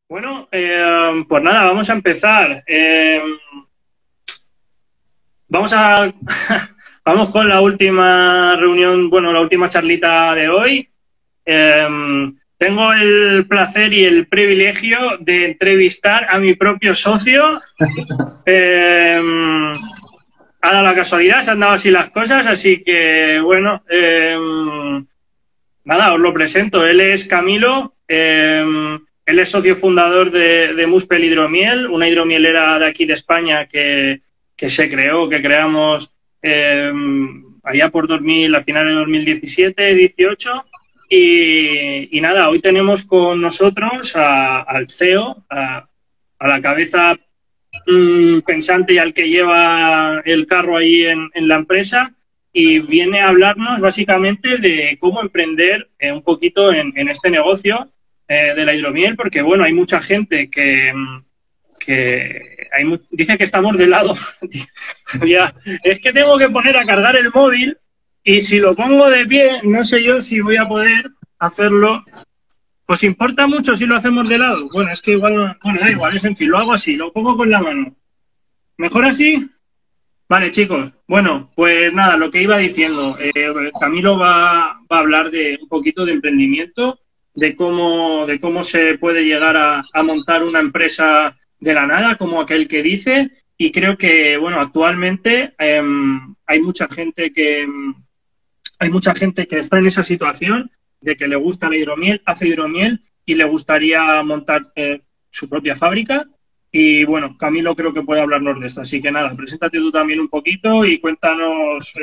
Bueno, pues nada, vamos a empezar. Vamos a vamos con la última reunión, bueno, la última charlita de hoy. Tengo el placer y el privilegio de entrevistar a mi propio socio. Ha dado la casualidad, se han dado así las cosas, así que bueno, nada, os lo presento. Él es Camilo. Él es socio fundador de Muspel Hidromiel, una hidromielera de aquí de España que se creó, que creamos allá por 2000, a finales de 2017, 18. Y nada, hoy tenemos con nosotros al CEO, a la cabeza pensante y al que lleva el carro ahí en la empresa, y viene a hablarnos básicamente de cómo emprender un poquito en este negocio de la hidromiel, porque bueno, hay mucha gente que dice que estamos de lado. Ya, es que tengo que poner a cargar el móvil y si lo pongo de pie, no sé yo si voy a poder hacerlo. ¿Os importa mucho si lo hacemos de lado? Bueno, es que igual, bueno, da igual, es en fin, lo hago así, lo pongo con la mano. ¿Mejor así? Vale, chicos. Bueno, pues nada, lo que iba diciendo, Camilo va a hablar de un poquito de emprendimiento, de cómo se puede llegar a montar una empresa de la nada, como aquel que dice, y creo que, bueno, actualmente hay mucha gente que está en esa situación de que le gusta la hidromiel, hace hidromiel y le gustaría montar su propia fábrica. Y bueno, Camilo creo que puede hablarnos de esto. Así que nada, preséntate tú también un poquito y cuéntanos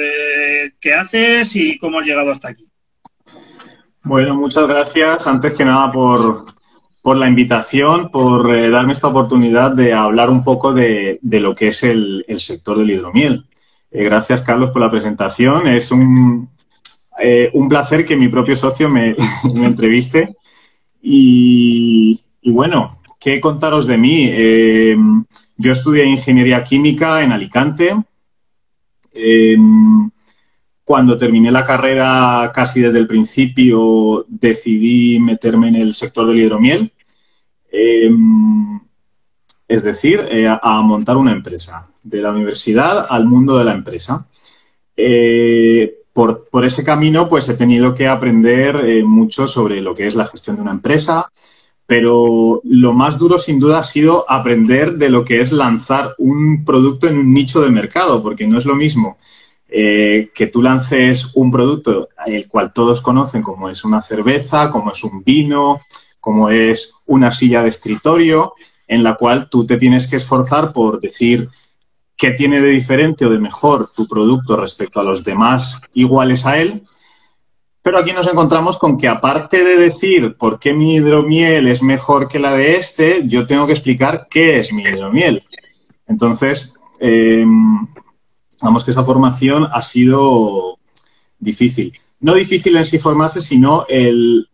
qué haces y cómo has llegado hasta aquí. Bueno, muchas gracias, antes que nada, por la invitación, por darme esta oportunidad de hablar un poco de lo que es el sector del hidromiel. Gracias, Carlos, por la presentación. Es un placer que mi propio socio me entreviste. Y bueno, ¿qué contaros de mí? Yo estudié Ingeniería Química en Alicante. Cuando terminé la carrera, casi desde el principio, decidí meterme en el sector del hidromiel. Es decir, a montar una empresa. De la universidad al mundo de la empresa. Por ese camino, pues he tenido que aprender mucho sobre lo que es la gestión de una empresa, pero lo más duro, sin duda, ha sido aprender de lo que es lanzar un producto en un nicho de mercado, porque no es lo mismo que tú lances un producto el cual todos conocen, como es una cerveza, como es un vino, como es una silla de escritorio, en la cual tú te tienes que esforzar por decir qué tiene de diferente o de mejor tu producto respecto a los demás iguales a él. Pero aquí nos encontramos con que, aparte de decir por qué mi hidromiel es mejor que la de este, yo tengo que explicar qué es mi hidromiel. Entonces, vamos, que esa formación ha sido difícil. No difícil en sí formarse, sino el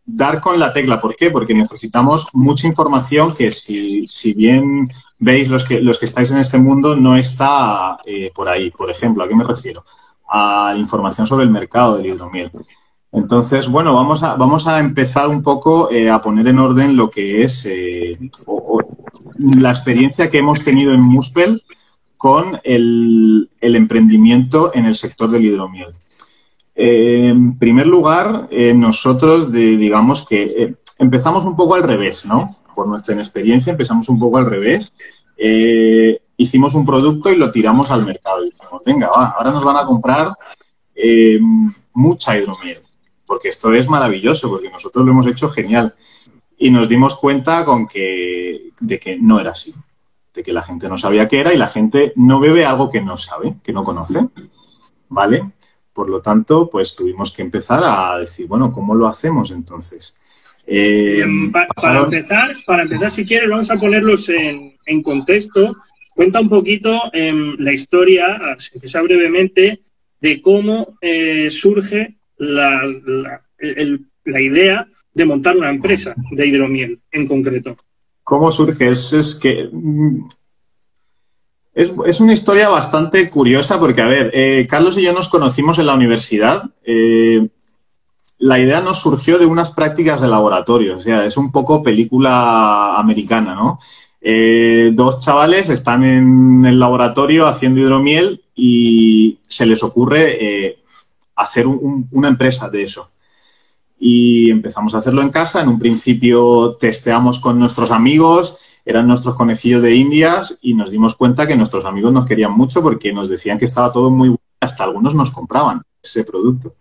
dar con la tecla. ¿Por qué? Porque necesitamos mucha información que, si bien veis los que estáis en este mundo, no está por ahí. Por ejemplo, ¿a qué me refiero? A información sobre el mercado del hidromiel. Entonces, bueno, vamos a empezar un poco a poner en orden lo que es la experiencia que hemos tenido en Muspel con el emprendimiento en el sector del hidromiel. En primer lugar, nosotros digamos que empezamos un poco al revés, ¿no? Por nuestra inexperiencia empezamos un poco al revés. Hicimos un producto y lo tiramos al mercado. Y dijimos, venga, va, ahora nos van a comprar mucha hidromiel, porque esto es maravilloso, porque nosotros lo hemos hecho genial. Y nos dimos cuenta de que no era así, de que la gente no sabía qué era y la gente no bebe algo que no sabe, que no conoce, ¿vale? Por lo tanto, pues tuvimos que empezar a decir, bueno, ¿cómo lo hacemos entonces? Para empezar, si quieres, vamos a ponerlos en contexto. Cuenta un poquito la historia, aunque sea brevemente, de cómo surge la idea de montar una empresa de hidromiel en concreto. ¿Cómo surge? Es una historia bastante curiosa porque, a ver, Carlos y yo nos conocimos en la universidad. la idea nos surgió de unas prácticas de laboratorio, o sea, es un poco película americana, ¿no? Dos chavales están en el laboratorio haciendo hidromiel y se les ocurre hacer una empresa de eso. Y empezamos a hacerlo en casa. En un principio testeamos con nuestros amigos, eran nuestros conejillos de Indias, y nos dimos cuenta que nuestros amigos nos querían mucho porque nos decían que estaba todo muy bueno, hasta algunos nos compraban ese producto.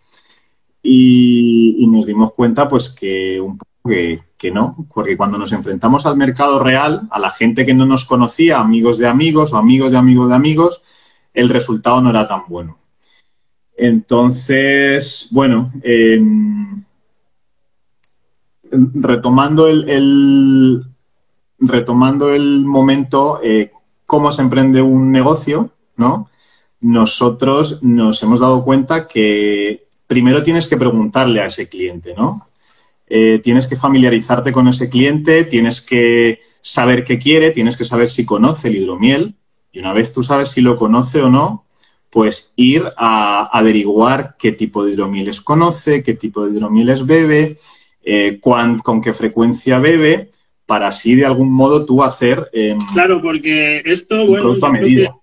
Y nos dimos cuenta pues que un poco que no, porque cuando nos enfrentamos al mercado real, a la gente que no nos conocía, amigos de amigos o amigos de amigos de amigos, el resultado no era tan bueno. Entonces, bueno, retomando el momento, cómo se emprende un negocio, ¿no? Nosotros nos hemos dado cuenta que primero tienes que preguntarle a ese cliente, ¿no? Tienes que familiarizarte con ese cliente, tienes que saber qué quiere, tienes que saber si conoce el hidromiel, y una vez tú sabes si lo conoce o no, pues ir a averiguar qué tipo de hidromieles conoce, qué tipo de hidromieles bebe, con qué frecuencia bebe, para así de algún modo tú hacer claro, porque esto, un producto a medida.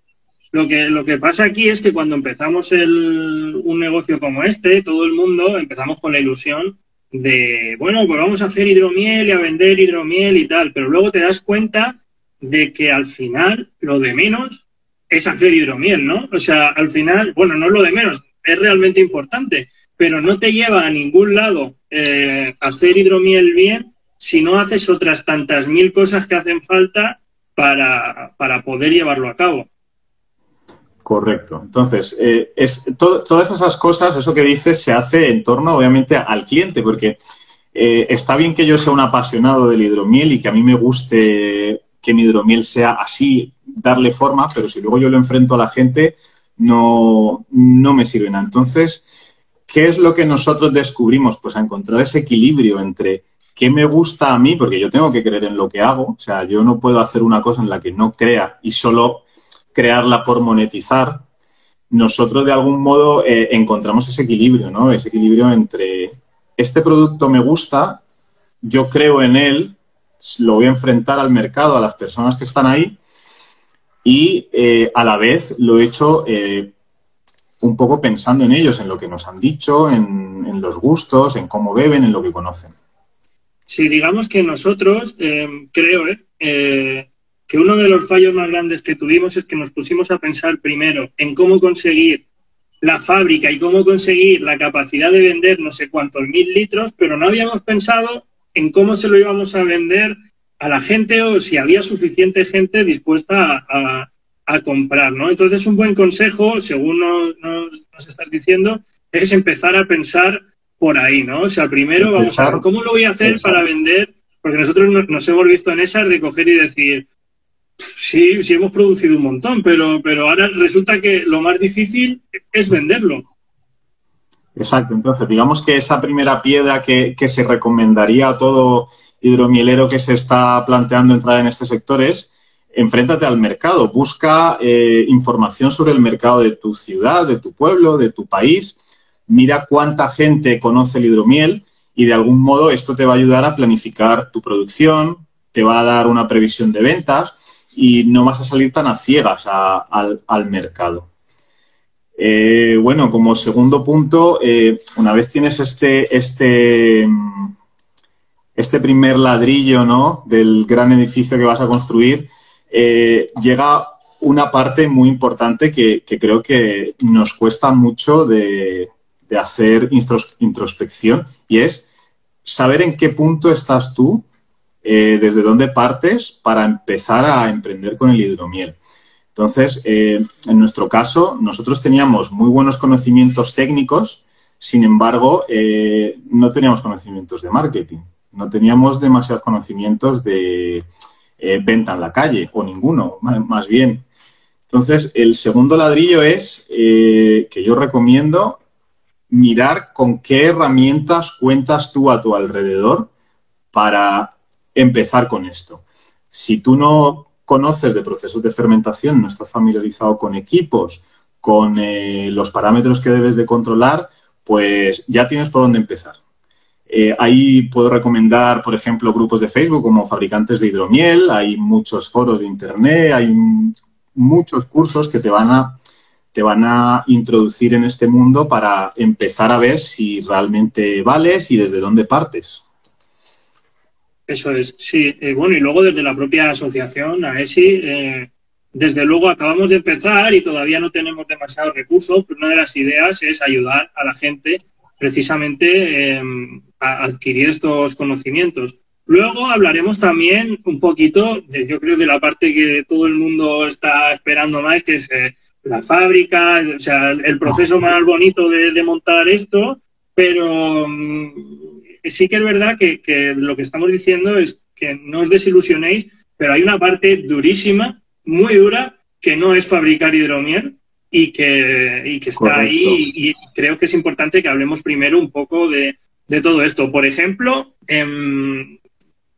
Lo que pasa aquí es que cuando empezamos un negocio como este, todo el mundo empezamos con la ilusión de, bueno, pues vamos a hacer hidromiel y a vender hidromiel y tal, pero luego te das cuenta de que al final lo de menos es hacer hidromiel, ¿no? O sea, al final, bueno, no es lo de menos, es realmente importante, pero no te lleva a ningún lado hacer hidromiel bien si no haces otras tantas mil cosas que hacen falta para poder llevarlo a cabo. Correcto. Entonces, todas esas cosas, eso que dices, se hace en torno, obviamente, al cliente, porque está bien que yo sea un apasionado del hidromiel y que a mí me guste que mi hidromiel sea así, darle forma, pero si luego yo lo enfrento a la gente, no me sirve nada. Entonces, ¿qué es lo que nosotros descubrimos? Pues a encontrar ese equilibrio entre qué me gusta a mí, porque yo tengo que creer en lo que hago, o sea, yo no puedo hacer una cosa en la que no crea y solo crearla por monetizar. Nosotros de algún modo encontramos ese equilibrio, ¿no? Ese equilibrio entre este producto me gusta, yo creo en él, lo voy a enfrentar al mercado, a las personas que están ahí, y a la vez lo he hecho un poco pensando en ellos, en lo que nos han dicho, en los gustos, en cómo beben, en lo que conocen. Sí, digamos que nosotros, creo que uno de los fallos más grandes que tuvimos es que nos pusimos a pensar primero en cómo conseguir la fábrica y cómo conseguir la capacidad de vender no sé cuántos 1000 litros, pero no habíamos pensado en cómo se lo íbamos a vender a la gente o si había suficiente gente dispuesta a comprar, ¿no? Entonces, un buen consejo, según nos estás diciendo, es empezar a pensar por ahí, ¿no? O sea, primero vamos a ver cómo lo voy a hacer para vender, porque nosotros nos hemos visto en esa de coger y decir, sí, hemos producido un montón, pero ahora resulta que lo más difícil es venderlo. Exacto. Entonces, digamos que esa primera piedra que se recomendaría a todo hidromielero que se está planteando entrar en este sector es enfréntate al mercado, busca información sobre el mercado de tu ciudad, de tu pueblo, de tu país, mira cuánta gente conoce el hidromiel y de algún modo esto te va a ayudar a planificar tu producción, te va a dar una previsión de ventas y no vas a salir tan a ciegas al mercado. Bueno, como segundo punto, una vez tienes este primer ladrillo, ¿no?, del gran edificio que vas a construir, llega una parte muy importante que creo que nos cuesta mucho de hacer introspección, y es saber en qué punto estás tú, desde dónde partes para empezar a emprender con el hidromiel. Entonces, en nuestro caso, nosotros teníamos muy buenos conocimientos técnicos, sin embargo, no teníamos conocimientos de marketing, no teníamos demasiados conocimientos de venta en la calle, o ninguno, más bien. Entonces, el segundo ladrillo es que yo recomiendo mirar con qué herramientas cuentas tú a tu alrededor para empezar con esto. Si tú no conoces de procesos de fermentación, no estás familiarizado con equipos, con los parámetros que debes de controlar, pues ya tienes por dónde empezar. Ahí puedo recomendar, por ejemplo, grupos de Facebook como Fabricantes de Hidromiel, hay muchos foros de Internet, hay muchos cursos que te van a introducir en este mundo para empezar a ver si realmente vales y desde dónde partes. Eso es, sí. Bueno, y luego desde la propia asociación, AESI, desde luego acabamos de empezar y todavía no tenemos demasiados recursos, pero una de las ideas es ayudar a la gente precisamente a adquirir estos conocimientos. Luego hablaremos también un poquito, yo creo, de la parte que todo el mundo está esperando más, que es la fábrica, o sea, el proceso más bonito de montar esto, pero sí que es verdad que lo que estamos diciendo es que no os desilusionéis, pero hay una parte durísima, muy dura, que no es fabricar hidromiel y que está Correcto. ahí, y creo que es importante que hablemos primero un poco de todo esto. Por ejemplo,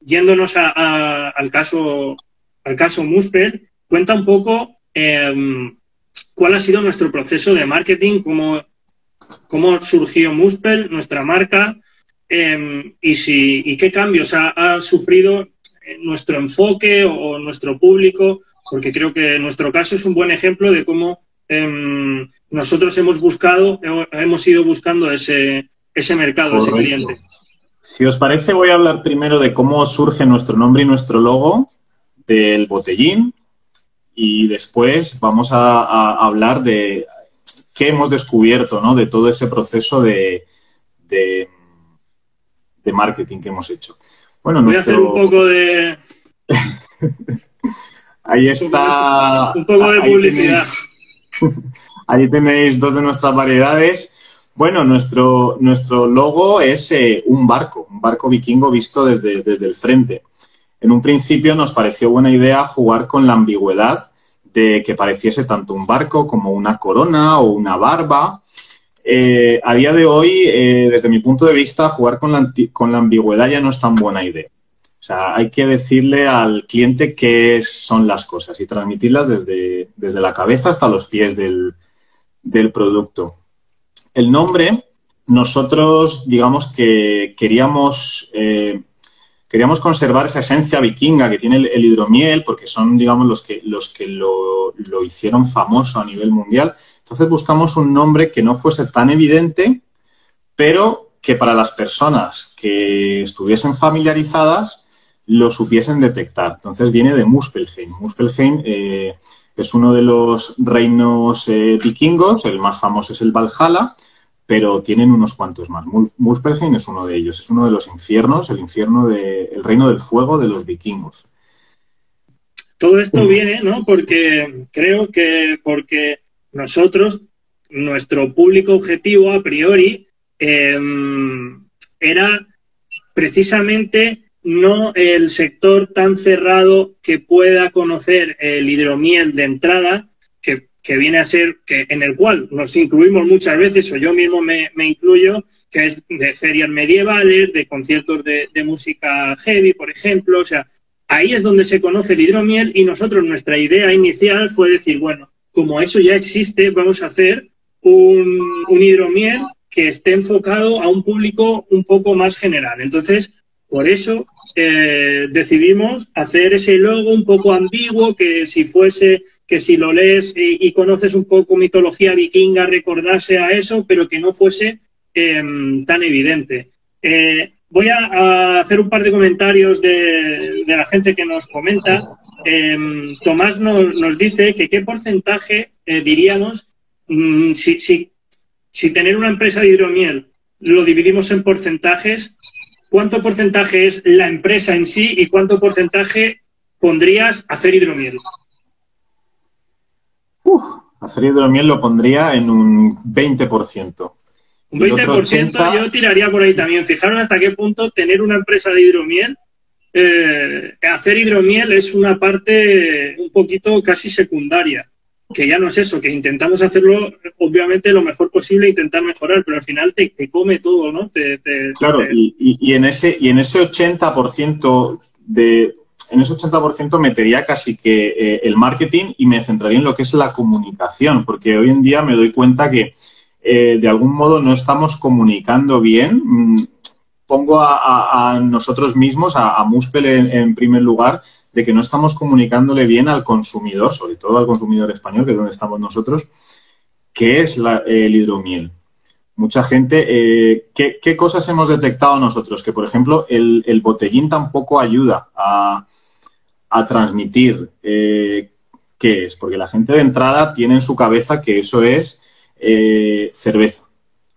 yéndonos al caso Muspel, cuenta un poco cuál ha sido nuestro proceso de marketing, cómo surgió Muspel, nuestra marca, y qué cambios ha sufrido nuestro enfoque o nuestro público, porque creo que nuestro caso es un buen ejemplo de cómo nosotros hemos ido buscando ese mercado, Correcto. ese cliente. Si os parece, voy a hablar primero de cómo surge nuestro nombre y nuestro logo del botellín y después vamos a hablar de qué hemos descubierto, ¿no? De todo ese proceso de marketing que hemos hecho. Bueno, voy a hacer un poco de... Ahí está... Un poco de publicidad. Ahí tenéis dos de nuestras variedades. Bueno, nuestro logo es un barco vikingo visto desde el frente. En un principio nos pareció buena idea jugar con la ambigüedad de que pareciese tanto un barco como una corona o una barba. A día de hoy, desde mi punto de vista, jugar con la ambigüedad ya no es tan buena idea. O sea, hay que decirle al cliente qué son las cosas y transmitirlas desde la cabeza hasta los pies del producto. El nombre, nosotros, digamos que queríamos conservar esa esencia vikinga que tiene el hidromiel, porque son, digamos, los que lo hicieron famoso a nivel mundial. Entonces buscamos un nombre que no fuese tan evidente, pero que para las personas que estuviesen familiarizadas lo supiesen detectar. Entonces viene de Muspelheim. Muspelheim es uno de los reinos vikingos, el más famoso es el Valhalla, pero tienen unos cuantos más. Muspelheim es uno de ellos, es uno de los infiernos, el reino del fuego de los vikingos. Todo esto viene, ¿no? Porque creo que nosotros, nuestro público objetivo a priori era precisamente no el sector tan cerrado que pueda conocer el hidromiel de entrada, que viene a ser, en el cual nos incluimos muchas veces, o yo mismo me incluyo, que es de ferias medievales, de conciertos de música heavy, por ejemplo. O sea, ahí es donde se conoce el hidromiel y nosotros, nuestra idea inicial fue decir, bueno, como eso ya existe, vamos a hacer un hidromiel que esté enfocado a un público un poco más general. Entonces, por eso decidimos hacer ese logo un poco ambiguo, que si lo lees y conoces un poco mitología vikinga, recordase a eso, pero que no fuese tan evidente. Voy a hacer un par de comentarios de la gente que nos comenta. Tomás nos dice que qué porcentaje diríamos si tener una empresa de hidromiel lo dividimos en porcentajes. ¿Cuánto porcentaje es la empresa en sí y cuánto porcentaje pondrías hacer hidromiel? Hacer hidromiel lo pondría en un 20%. Un 20% yo tiraría por ahí también. Fijaros hasta qué punto tener una empresa de hidromiel, hacer hidromiel es una parte un poquito casi secundaria. Que ya no es eso, que intentamos hacerlo obviamente lo mejor posible, intentar mejorar, pero al final te come todo, ¿no? Claro, y en ese 80% en ese 80% metería casi que el marketing y me centraría en lo que es la comunicación, porque hoy en día me doy cuenta que de algún modo no estamos comunicando bien. Pongo a nosotros mismos, a Muspel en primer lugar, de que no estamos comunicándole bien al consumidor, sobre todo al consumidor español, que es donde estamos nosotros, qué es el hidromiel. Mucha gente, ¿qué cosas hemos detectado nosotros? Que, por ejemplo, el botellín tampoco ayuda a transmitir qué es, porque la gente de entrada tiene en su cabeza que eso es cerveza.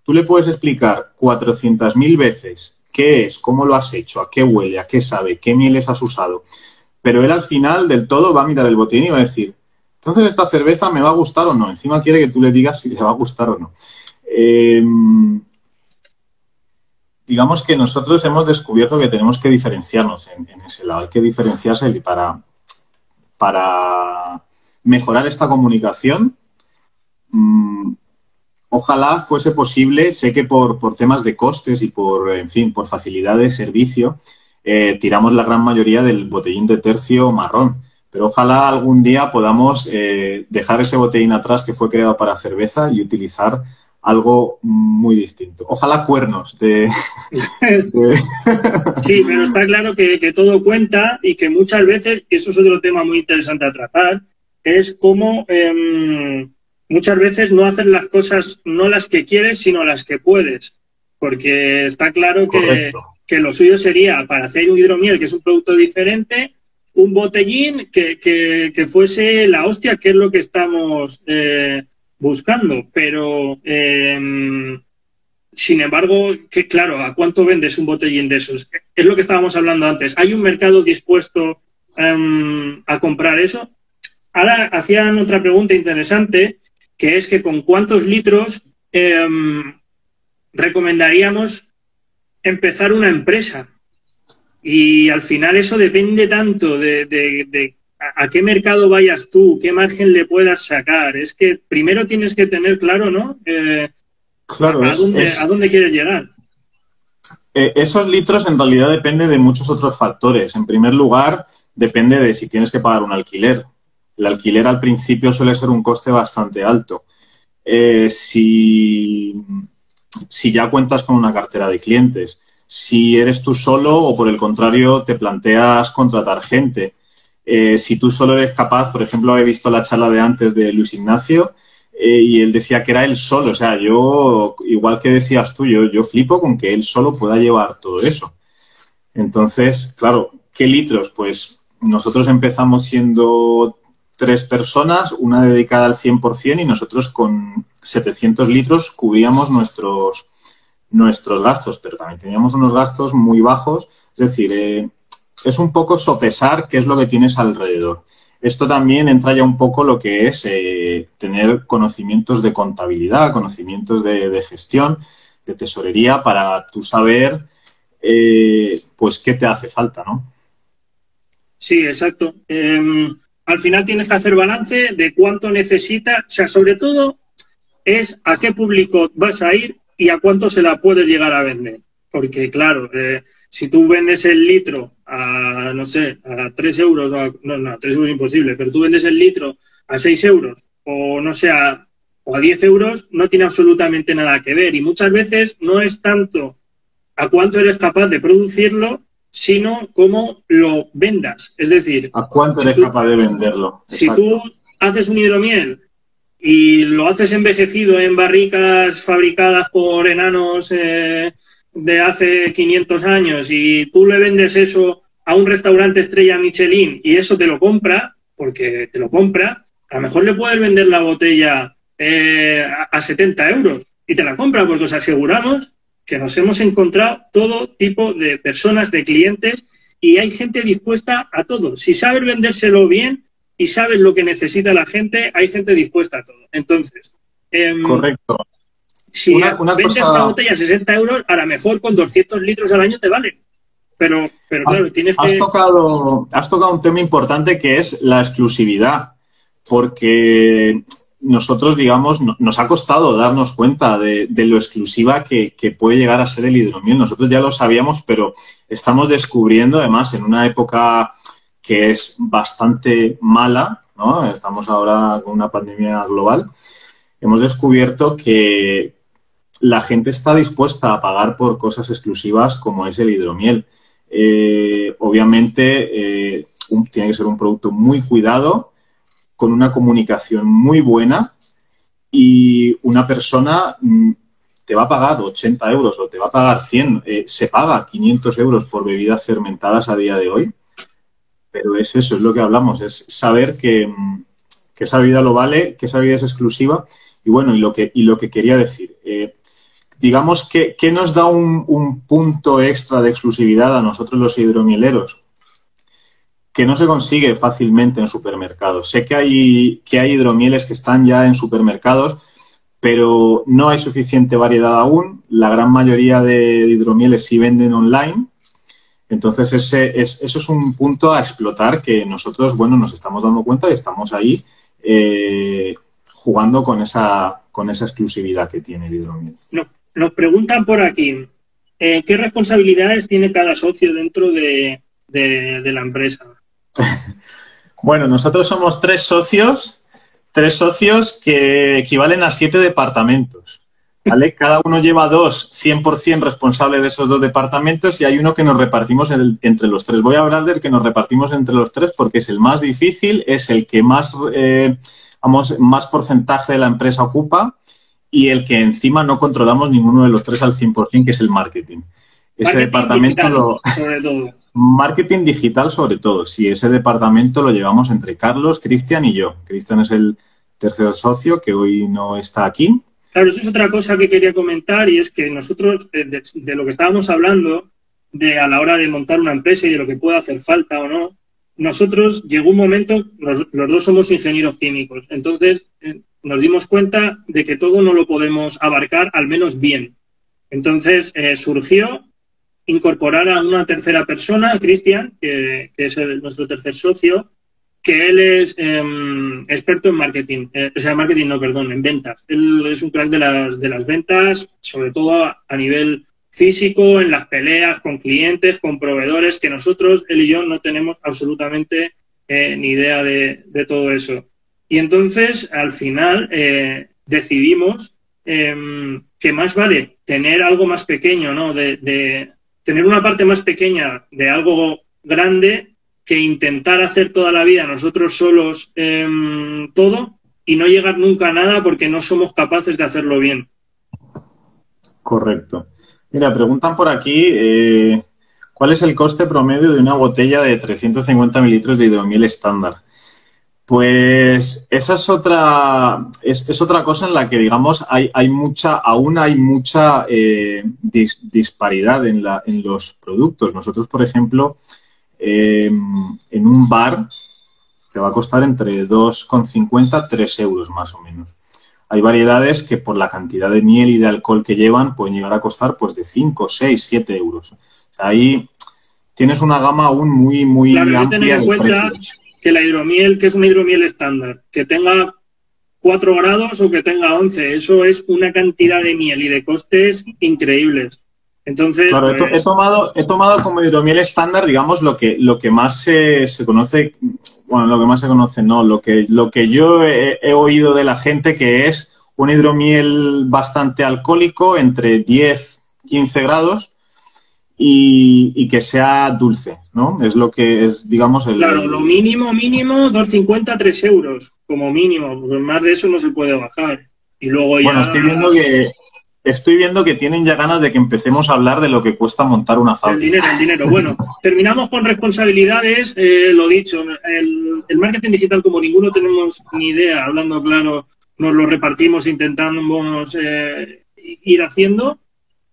Tú le puedes explicar 400.000 veces qué es, cómo lo has hecho, a qué huele, a qué sabe, qué mieles has usado, pero él al final del todo va a mirar el botellín y va a decir, entonces esta cerveza me va a gustar o no. Encima quiere que tú le digas si le va a gustar o no. Digamos que nosotros hemos descubierto que tenemos que diferenciarnos en ese lado. Hay que diferenciarse para mejorar esta comunicación. Ojalá fuese posible. Sé que por temas de costes y en fin, por facilidad de servicio, tiramos la gran mayoría del botellín de tercio marrón. Pero ojalá algún día podamos dejar ese botellín atrás que fue creado para cerveza y utilizar algo muy distinto. Ojalá cuernos de... Sí, pero está claro que todo cuenta y que muchas veces, y eso es otro tema muy interesante a tratar, es cómo muchas veces no hacer las cosas, no las que quieres, sino las que puedes. Porque está claro que lo suyo sería, para hacer un hidromiel, que es un producto diferente, un botellín que fuese la hostia, que es lo que estamos buscando. Pero, sin embargo, que claro, ¿a cuánto vendes un botellín de esos? Es lo que estábamos hablando antes. ¿Hay un mercado dispuesto a comprar eso? Ahora hacían otra pregunta interesante, que es que con cuántos litros recomendaríamos empezar una empresa. Y al final eso depende tanto de a qué mercado vayas tú, qué margen le puedas sacar. Es que primero tienes que tener claro, ¿no? Claro, ¿A dónde quieres llegar? Esos litros en realidad dependen de muchos otros factores. En primer lugar, depende de si tienes que pagar un alquiler. El alquiler al principio suele ser un coste bastante alto. Si ya cuentas con una cartera de clientes, si eres tú solo o por el contrario te planteas contratar gente, si tú solo eres capaz, por ejemplo, he visto la charla de antes de Luis Ignacio y él decía que era él solo, o sea, yo, igual que decías tú, yo flipo con que él solo pueda llevar todo eso. Entonces, claro, ¿qué litros? Pues nosotros empezamos siendo 3 personas, una dedicada al 100% y nosotros con 700 litros cubríamos nuestros gastos, pero también teníamos unos gastos muy bajos, es decir, es un poco sopesar qué es lo que tienes alrededor. Esto también entra ya un poco lo que es tener conocimientos de contabilidad, conocimientos de gestión, de tesorería, para tú saber pues qué te hace falta, ¿no? Sí, exacto. Al final tienes que hacer balance de cuánto necesitas, o sea, sobre todo es a qué público vas a ir y a cuánto se la puedes llegar a vender. Porque, claro, si tú vendes el litro a, no sé, a 3 euros, no, a 3 euros es imposible, pero tú vendes el litro a 6 euros o, no sé, o a 10 euros, no tiene absolutamente nada que ver. Y muchas veces no es tanto a cuánto eres capaz de producirlo, sino cómo lo vendas. Es decir, ¿a cuánto eres capaz de venderlo? Si tú haces un hidromiel y lo haces envejecido en barricas fabricadas por enanos de hace 500 años y tú le vendes eso a un restaurante estrella Michelin y eso te lo compra, porque te lo compra, a lo mejor le puedes vender la botella a 70 euros y te la compra, porque os aseguramos que nos hemos encontrado todo tipo de personas, de clientes, y hay gente dispuesta a todo. Si sabes vendérselo bien y sabes lo que necesita la gente, hay gente dispuesta a todo. Entonces, correcto. Si vendes una botella a 60 euros, a lo mejor con 200 litros al año te vale. Pero claro, tienes que... Has tocado un tema importante que es la exclusividad, porque nosotros, digamos, nos ha costado darnos cuenta de lo exclusiva que puede llegar a ser el hidromiel. Nosotros ya lo sabíamos, pero estamos descubriendo, además, en una época que es bastante mala, ¿no? Estamos ahora con una pandemia global. Hemos descubierto que la gente está dispuesta a pagar por cosas exclusivas como es el hidromiel. Obviamente, tiene que ser un producto muy cuidado, con una comunicación muy buena, y una persona te va a pagar 80 euros o te va a pagar 100. Se paga 500 euros por bebidas fermentadas a día de hoy, pero es eso, es lo que hablamos, es saber que esa bebida lo vale, que esa bebida es exclusiva. Y bueno, y lo que quería decir, digamos que nos da un punto extra de exclusividad a nosotros los hidromieleros, que no se consigue fácilmente en supermercados. Sé que hay hidromieles que están ya en supermercados, pero no hay suficiente variedad aún. La gran mayoría de hidromieles sí venden online. Entonces, eso es un punto a explotar que nosotros, bueno, nos estamos dando cuenta y estamos ahí jugando con esa exclusividad que tiene el hidromiel. Nos preguntan por aquí, ¿qué responsabilidades tiene cada socio dentro de la empresa? Bueno, nosotros somos tres socios que equivalen a 7 departamentos, ¿vale? Cada uno lleva 100% responsable de esos 2 departamentos, y hay uno que nos repartimos entre los 3. Voy a hablar del que nos repartimos entre los 3 porque es el más difícil, es el que más porcentaje de la empresa ocupa, y el que encima no controlamos ninguno de los 3 al 100%, que es el marketing. Ese departamento digital, sobre todo. Marketing digital sobre todo. Sí, ese departamento lo llevamos entre Carlos, Cristian y yo. Cristian es el tercer socio que hoy no está aquí. Claro, eso es otra cosa que quería comentar, y es que nosotros, de lo que estábamos hablando, a la hora de montar una empresa y de lo que puede hacer falta o no, nosotros llegó un momento, los 2 somos ingenieros químicos, entonces nos dimos cuenta de que todo no lo podemos abarcar, al menos bien. Entonces surgió incorporar a una tercera persona, Cristian, que es nuestro tercer socio, que él es experto en marketing, en ventas. Él es un crack de las ventas, sobre todo a nivel físico, en las peleas con clientes, con proveedores, que nosotros, él y yo, no tenemos absolutamente ni idea de todo eso. Y entonces, al final, decidimos que más vale tener algo más pequeño, ¿no? Tener una parte más pequeña de algo grande, que intentar hacer toda la vida nosotros solos todo y no llegar nunca a nada porque no somos capaces de hacerlo bien. Correcto. Mira, preguntan por aquí, ¿cuál es el coste promedio de una botella de 350 mililitros de hidromiel estándar? Pues esa es otra cosa en la que, digamos, aún hay mucha disparidad en los productos. Nosotros, por ejemplo, en un bar te va a costar entre 2,50 y 3 euros más o menos. Hay variedades que por la cantidad de miel y de alcohol que llevan pueden llegar a costar pues de 5, 6, 7 euros. O sea, ahí tienes una gama aún muy amplia de precios. Que la hidromiel, que es una hidromiel estándar, que tenga 4 grados o que tenga 11, eso es una cantidad de miel y de costes increíbles. Entonces, claro, pues... he tomado como hidromiel estándar, digamos, lo que más se conoce, bueno, lo que más se conoce no, lo que yo he oído de la gente, que es un hidromiel bastante alcohólico, entre 10 y 15 grados, y que sea dulce, ¿no? Es lo que es, digamos... Claro, lo mínimo, 2,50 3 euros, como mínimo, porque más de eso no se puede bajar. Y luego ya... Bueno, estoy viendo que tienen ya ganas de que empecemos a hablar de lo que cuesta montar una fábrica. El dinero. Bueno, terminamos con responsabilidades. Lo dicho, el marketing digital, como ninguno tenemos ni idea, hablando claro, nos lo repartimos, intentamos ir haciendo.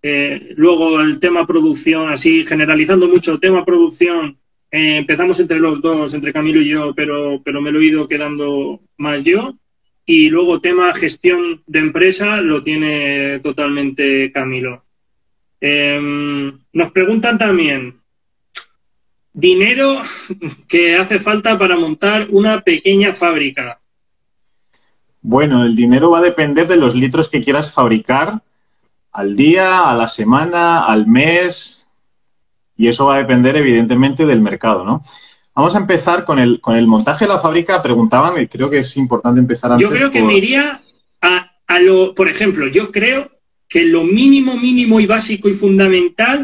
Luego el tema producción, así generalizando mucho, tema producción, empezamos entre los 2, entre Camilo y yo, pero me lo he ido quedando más yo. Y luego tema gestión de empresa lo tiene totalmente Camilo. Nos preguntan también, dinero que hace falta para montar una pequeña fábrica. Bueno, el dinero va a depender de los litros que quieras fabricar al día, a la semana, al mes, y eso va a depender evidentemente del mercado, ¿no? Vamos a empezar con el montaje de la fábrica. Preguntaban, y creo que es importante empezar antes. Yo creo que me iría a lo... Por ejemplo, yo creo que lo mínimo, mínimo y básico y fundamental,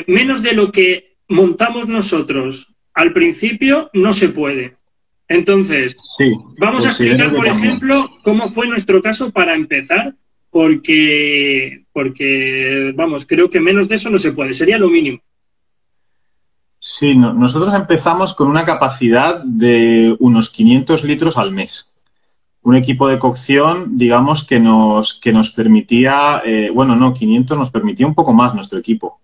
menos de lo que montamos nosotros al principio, no se puede. Entonces, Sí, vamos a explicar, por ejemplo, cómo fue nuestro caso para empezar, porque, vamos, creo que menos de eso no se puede, sería lo mínimo. Sí, nosotros empezamos con una capacidad de unos 500 litros al mes. Un equipo de cocción, digamos, que nos permitía, bueno, no, 500 nos permitía un poco más nuestro equipo.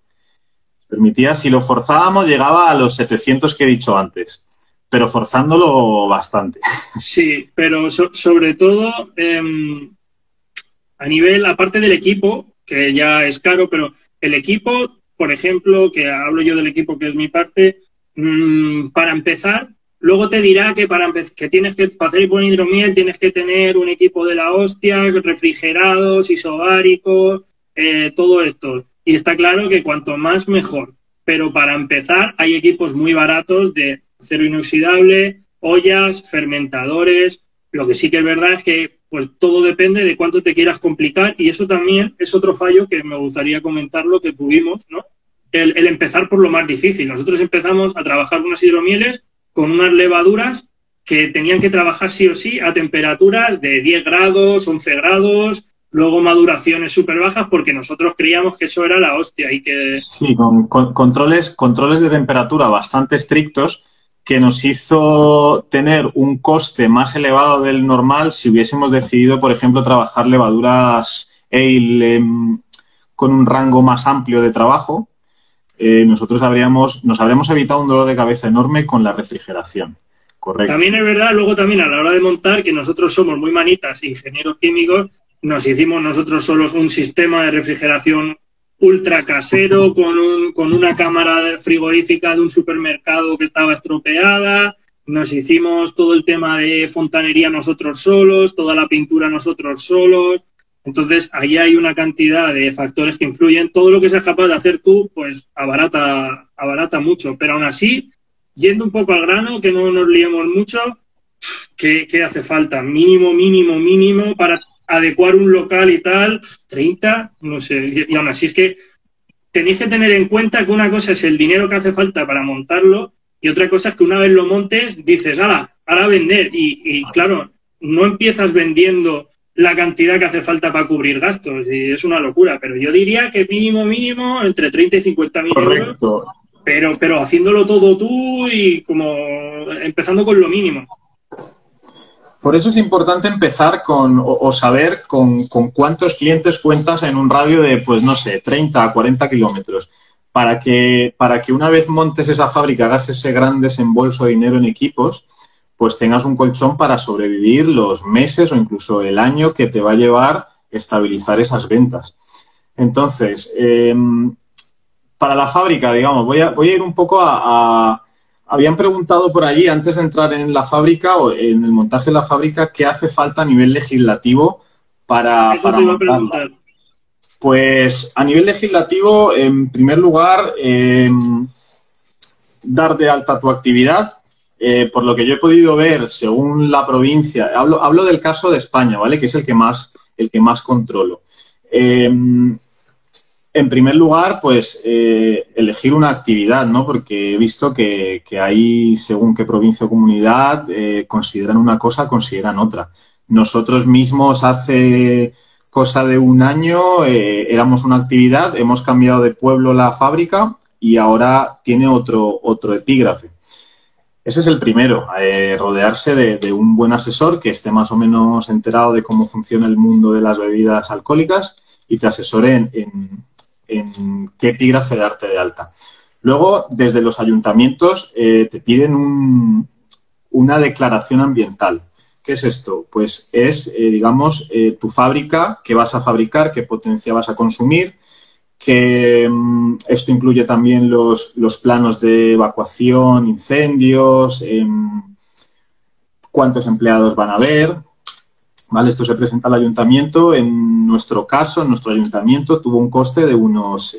Permitía, si lo forzábamos, llegaba a los 700 que he dicho antes, pero forzándolo bastante. Sí, pero sobre todo a nivel, aparte del equipo, que ya es caro, pero el equipo, por ejemplo, que hablo yo del equipo que es mi parte, para empezar, luego te dirá que que tienes que, para hacer buen hidromiel, tienes que tener un equipo de la hostia, refrigerados, isobáricos, todo esto. Y está claro que cuanto más, mejor. Pero para empezar, hay equipos muy baratos de acero inoxidable, ollas, fermentadores. Lo que sí que es verdad es que pues todo depende de cuánto te quieras complicar, y eso también es otro fallo que me gustaría comentar, lo que tuvimos, ¿no? El empezar por lo más difícil. Nosotros empezamos a trabajar unas hidromieles con unas levaduras que tenían que trabajar sí o sí a temperaturas de 10 grados, 11 grados, luego maduraciones súper bajas, porque nosotros creíamos que eso era la hostia y que... Sí, con controles de temperatura bastante estrictos, que nos hizo tener un coste más elevado del normal si hubiésemos decidido, por ejemplo, trabajar levaduras ale con un rango más amplio de trabajo. Nosotros nos habríamos evitado un dolor de cabeza enorme con la refrigeración. Correcto. También es verdad, luego también a la hora de montar, que nosotros somos muy manitas, ingenieros químicos, nos hicimos nosotros solos un sistema de refrigeración ultra casero con una cámara frigorífica de un supermercado que estaba estropeada. Nos hicimos todo el tema de fontanería nosotros solos, toda la pintura nosotros solos. Entonces, ahí hay una cantidad de factores que influyen. Todo lo que seas capaz de hacer tú, pues abarata mucho. Pero aún así, yendo un poco al grano, que no nos liemos mucho, ¿qué hace falta? Mínimo para adecuar un local y tal, 30, no sé. Y aún así es que tenéis que tener en cuenta que una cosa es el dinero que hace falta para montarlo y otra cosa es que una vez lo montes, dices, ahora a vender. Y claro, no empiezas vendiendo la cantidad que hace falta para cubrir gastos y es una locura. Pero yo diría que mínimo entre 30 y 50.000 euros, pero haciéndolo todo tú y como empezando con lo mínimo. Por eso es importante empezar o saber con cuántos clientes cuentas en un radio de, pues no sé, 30 a 40 kilómetros. Para que una vez montes esa fábrica, hagas ese gran desembolso de dinero en equipos, pues tengas un colchón para sobrevivir los meses o incluso el año que te va a llevar estabilizar esas ventas. Entonces, para la fábrica, digamos, voy a ir un poco habían preguntado por allí, antes de entrar en la fábrica o en el montaje de la fábrica, ¿qué hace falta a nivel legislativo para montarla? Pues a nivel legislativo, en primer lugar, dar de alta tu actividad. Por lo que yo he podido ver, según la provincia, hablo del caso de España, ¿vale? Que es el que más controlo. En primer lugar, pues elegir una actividad, ¿no? Porque he visto que hay, según qué provincia o comunidad, consideran una cosa, consideran otra. Nosotros mismos hace cosa de un año éramos una actividad, hemos cambiado de pueblo la fábrica y ahora tiene otro epígrafe. Ese es el primero, rodearse de un buen asesor que esté más o menos enterado de cómo funciona el mundo de las bebidas alcohólicas y te asesore en qué epígrafe darte de alta. Luego, desde los ayuntamientos te piden una declaración ambiental. ¿Qué es esto? Pues es, digamos, tu fábrica, qué vas a fabricar, qué potencia vas a consumir, que esto incluye también los planos de evacuación, incendios, cuántos empleados van a haber. ¿Vale? Esto se presenta al ayuntamiento. En nuestro caso, en nuestro ayuntamiento, tuvo un coste de unos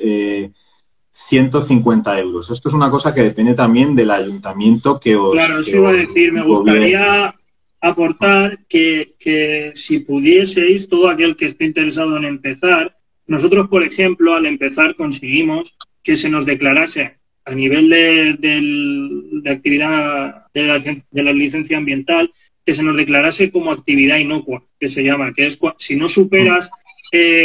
150 euros. Esto es una cosa que depende también del ayuntamiento que os... Claro, eso iba a decir. Me gustaría aportar que si pudieseis, todo aquel que esté interesado en empezar, Nosotros, por ejemplo, al empezar conseguimos que se nos declarase a nivel de actividad de la licencia ambiental, que se nos declarase como actividad inocua, que se llama, que es si no superas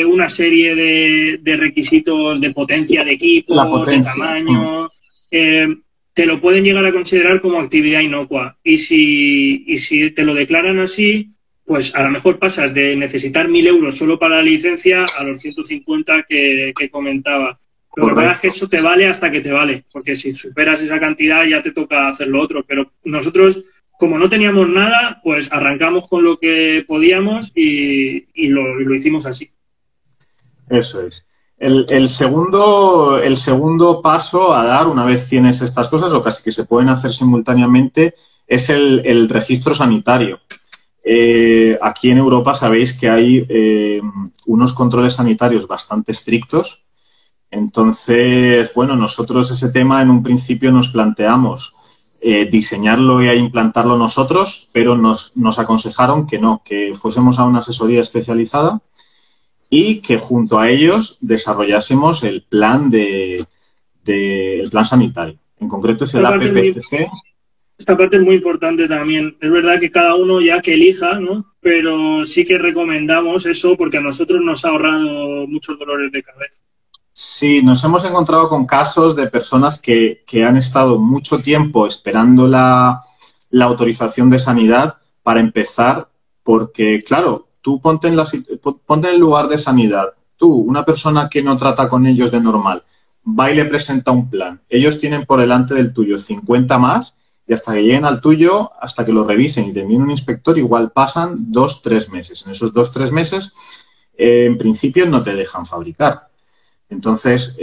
una serie de requisitos de potencia de equipo, de tamaño, te lo pueden llegar a considerar como actividad inocua. Y si te lo declaran así, pues a lo mejor pasas de necesitar 1.000 euros solo para la licencia a los 150 que comentaba. Pero la verdad es que eso te vale hasta que te vale, porque si superas esa cantidad ya te toca hacer lo otro. Pero nosotros, como no teníamos nada, pues arrancamos con lo que podíamos y lo hicimos así. Eso es. El segundo paso a dar una vez tienes estas cosas, o casi que se pueden hacer simultáneamente, es el registro sanitario. Aquí en Europa sabéis que hay unos controles sanitarios bastante estrictos. Entonces, bueno, nosotros ese tema en un principio nos planteamos diseñarlo y implantarlo nosotros, pero nos aconsejaron que no, que fuésemos a una asesoría especializada y que junto a ellos desarrollásemos el plan el plan sanitario. En concreto es el APPCC. Esta parte es muy importante también. Es verdad que cada uno ya que elija, ¿no? Pero sí que recomendamos eso porque a nosotros nos ha ahorrado muchos dolores de cabeza. Sí, nos hemos encontrado con casos de personas que han estado mucho tiempo esperando la autorización de sanidad para empezar, porque, claro, tú ponte en el lugar de sanidad. Tú, una persona que no trata con ellos de normal, va y le presenta un plan. Ellos tienen por delante del tuyo 50 más y hasta que lleguen al tuyo, hasta que lo revisen y te envíen un inspector, igual pasan 2-3 meses. En esos 2-3 meses, en principio, no te dejan fabricar. Entonces,